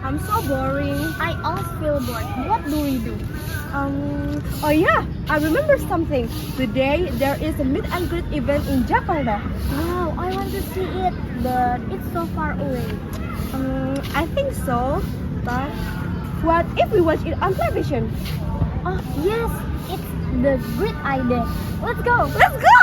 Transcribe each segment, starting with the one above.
I'm so boring. I always feel bored. What do we do? Oh yeah, I remember something. Today there is a meet and greet event in Jakarta. Wow, I want to see it, but it's so far away. I think so, but what if we watch it on television? Oh, yes, it's the great idea. Let's go. Let's go!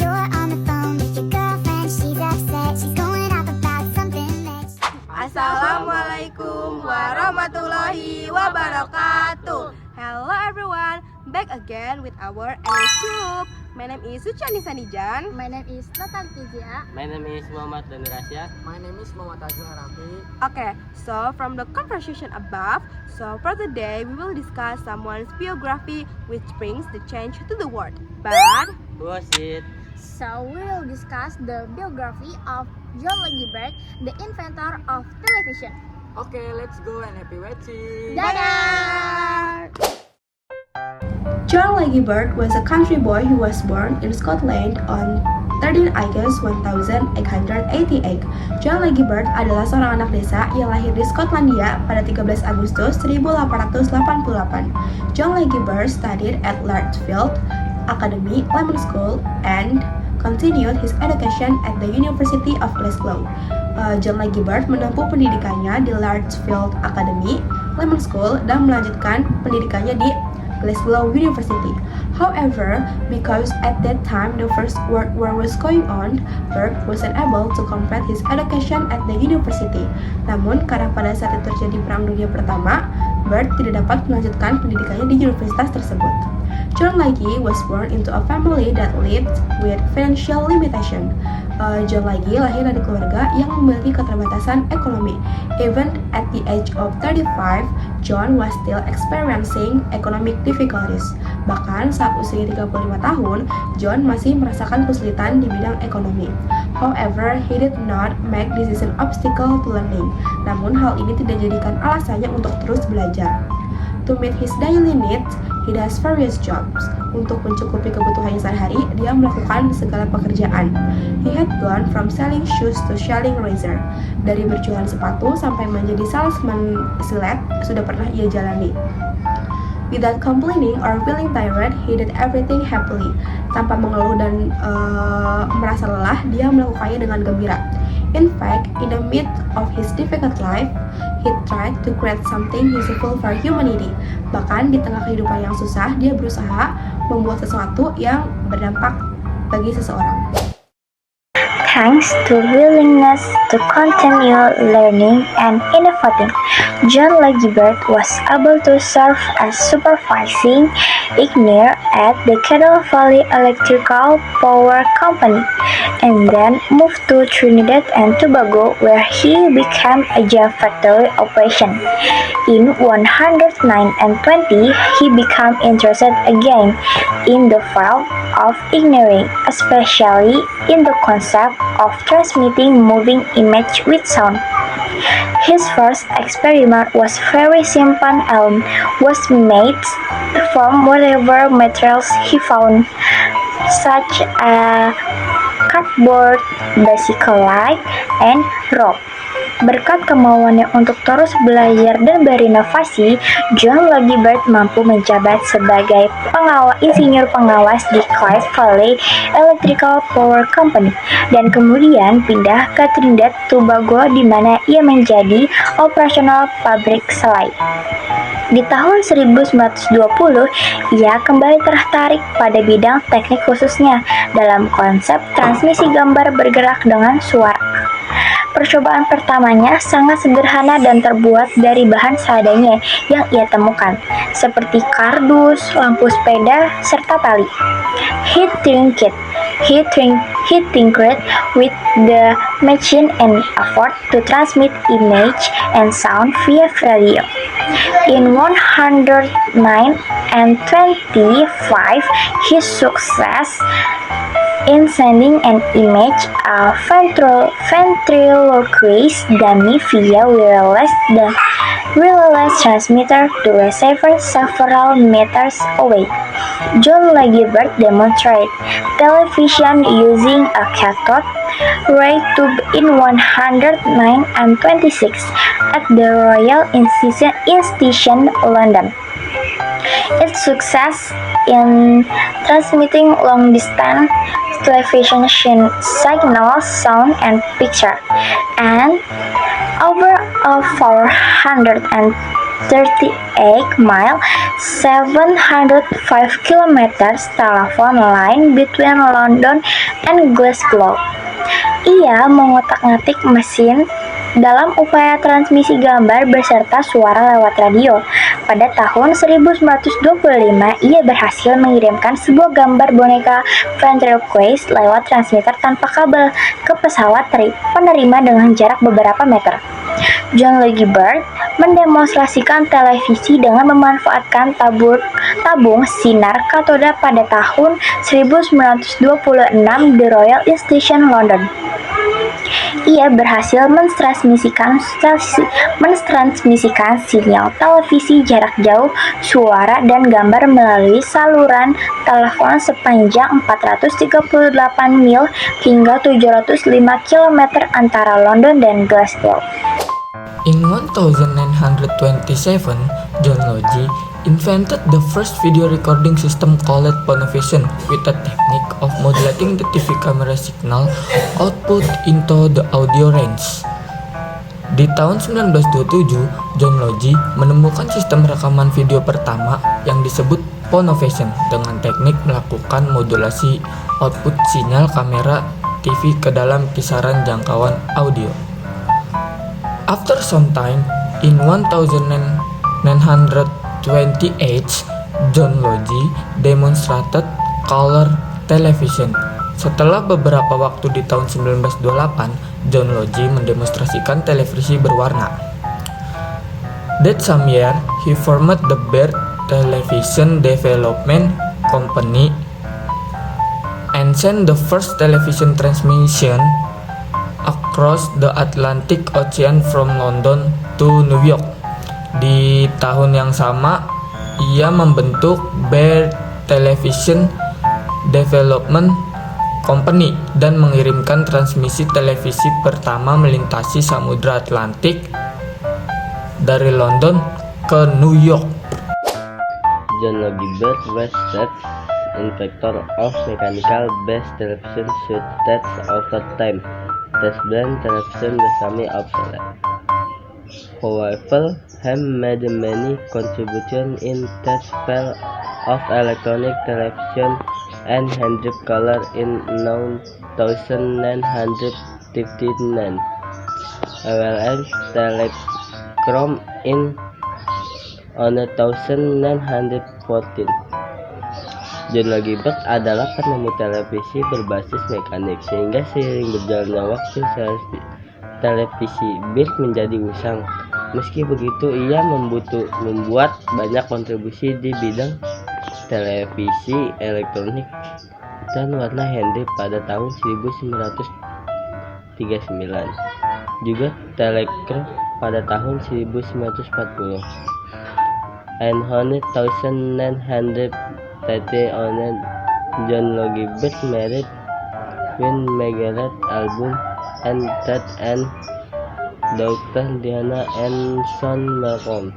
You're on the phone with your girlfriend, she's upset, she's going off about something that Assalamualaikum warahmatullahi wabarakatuh. Hello everyone, back again with our English group. My name is Suciani Sanijan. My name is Natalie Kezia. My name is Muhammad Dani Rasya. My name is Muhammad Azhar Arafi. Okay, so from the conversation above, so for today we will discuss someone's biography which brings the change to the world. But Who was it? So we will discuss the biography of John Lagerberg, the inventor of television. Okay, let's go and happy watching. Dadah! John Lagerberg was a country boy who was born in Scotland on 13 August 1888. John Lagerberg adalah seorang anak desa yang lahir di Skotlandia pada 13 Agustus 1888. John Lagerberg studied at Larchfield Academy, London School, and continued his education at the University of Glasgow. John Lagerberg menempuh pendidikannya di Larchfield Academy, London School, dan melanjutkan pendidikannya di Glasgow University. However, because at that time the First World War was going on, Berg wasn't able to complete his education at the university. Namun, karena pada saat itu terjadi Perang Dunia Pertama, Berg tidak dapat melanjutkan pendidikannya di universitas tersebut. John Lagerberg was born into a family that lived with financial limitation. John Lagerberg lahir dari keluarga yang memiliki keterbatasan ekonomi. Even at the age of 35, John was still experiencing economic difficulties. Bahkan saat usia 35 tahun, John masih merasakan kesulitan di bidang ekonomi. However, he did not make this an obstacle to learning. Namun hal ini tidak dijadikan alasannya untuk terus belajar. To meet his daily needs, he does various jobs. Untuk mencukupi kebutuhannya sehari-hari, dia melakukan segala pekerjaan. He had gone from selling shoes to selling razor. Dari berjualan sepatu sampai menjadi salesman silet sudah pernah ia jalani. Without complaining or feeling tired, he did everything happily. Tanpa mengeluh dan merasa lelah, dia melakukannya dengan gembira. In fact, in the midst of his difficult life, he tried to create something useful for humanity. Bahkan di tengah kehidupan yang susah, dia berusaha membuat sesuatu yang berdampak bagi seseorang. Thanks to willingness to continue learning and innovating, John Lagerberg was able to serve as supervising engineer at the Kettle Valley Electrical Power Company, and then moved to Trinidad and Tobago, where he became a job factory operation. In 1920, he became interested again in the field of engineering, especially in the concept of transmitting moving image with sound. His first experiment was very simple and was made from whatever materials he found, such as cardboard, bicycle light, and rope. Berkat kemauannya untuk terus belajar dan berinovasi, John Lagerberg mampu menjabat sebagai insinyur pengawas di Clyde Valley Electrical Power Company dan kemudian pindah ke Trinidad Tobago di mana ia menjadi operasional pabrik selai. Di tahun 1920, ia kembali tertarik pada bidang teknik khususnya dalam konsep transmisi gambar bergerak dengan suara. Percobaan pertamanya sangat sederhana dan terbuat dari bahan seadanya yang ia temukan, seperti kardus, lampu sepeda, serta tali. He tinkered with the machine and effort to transmit image and sound via radio. In 1925, his success in sending an image of ventriloquist dummy via wireless transmitter to receiver several meters away. John Lagerberg demonstrated television using a cathode raised to in 109 and 26 at the Royal Institution, London. Its success in transmitting long-distance television signals, sound, and picture, and over a 438-mile, 705 kilometers telephone line between London and Glasgow. Ia mengotak-ngatik mesin dalam upaya transmisi gambar beserta suara lewat radio. Pada tahun 1925, ia berhasil mengirimkan sebuah gambar boneka ventriloquist lewat transmitter tanpa kabel ke pesawat penerima dengan jarak beberapa meter. John Logie Baird mendemonstrasikan televisi dengan memanfaatkan tabung sinar katoda pada tahun 1926 di Royal Institution, London. Ia berhasil mentransmisikan sinyal televisi jarak jauh, suara, dan gambar melalui saluran telepon sepanjang 438 mil hingga 705 km antara London dan Glasgow. In 1927, John Logie invented the first video recording system called Phonovision with a technique of modulating the TV camera signal output into the audio range. Di tahun 1927, John Logie menemukan sistem rekaman video pertama yang disebut Phonovision dengan teknik melakukan modulasi output sinyal kamera TV ke dalam kisaran jangkauan audio. After some time, in 1928, John Logie demonstrated color television. Setelah beberapa waktu di tahun 1928, John Logie mendemonstrasikan televisi berwarna. That same year, he formed the Baird Television Development Company and sent the first television transmission across the Atlantic Ocean from London to New York. Di tahun yang sama, ia membentuk Baird Television Development Company dan mengirimkan transmisi televisi pertama melintasi Samudra Atlantik dari London ke New York. John Logie Baird was the inventor of mechanical-based television set that over time test blend television became obsolete. However, he made many contributions in the field of electronic television and handed color in 1959, as well as telechrome in 1914. John Logie Baird adalah penemu televisi berbasis mekanik, sehingga seiring berjalannya waktu televisi Baird menjadi usang. Meski begitu, ia membuat banyak kontribusi di bidang televisi, elektronik, dan warna handy pada tahun 1939. Juga telechrome pada tahun 1940. And 1930 John Logie Baird married Queen Margaret Album and had an daughter Diana and son Malcolm.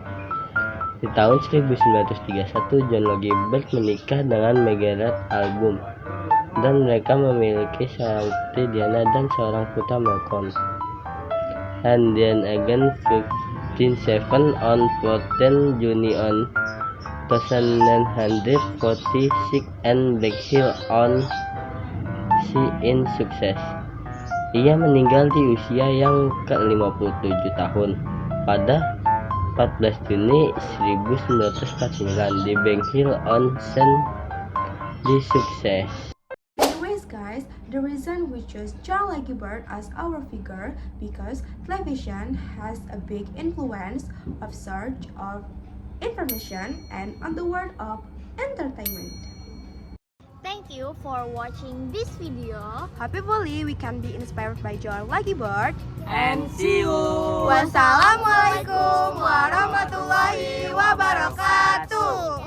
Di tahun 1931, John Logie Baird menikah dengan Margaret Album dan mereka memiliki seorang putri Diana dan seorang putra Malcolm. And then again 15 on 14 Juni on 1946 and Blackhill on Sea in Sussex. Ia meninggal di usia yang ke-57 tahun pada 14 Juni 1949 di Blackhill on Sea di Sussex. Anyways guys, the reason we chose John Logie Baird as our figure because television has a big influence of search of information and on the world of entertainment. Thank you for watching this video. Hopefully we can be inspired by John Logie Baird. And see you. Wassalamualaikum warahmatullahi wabarakatuh.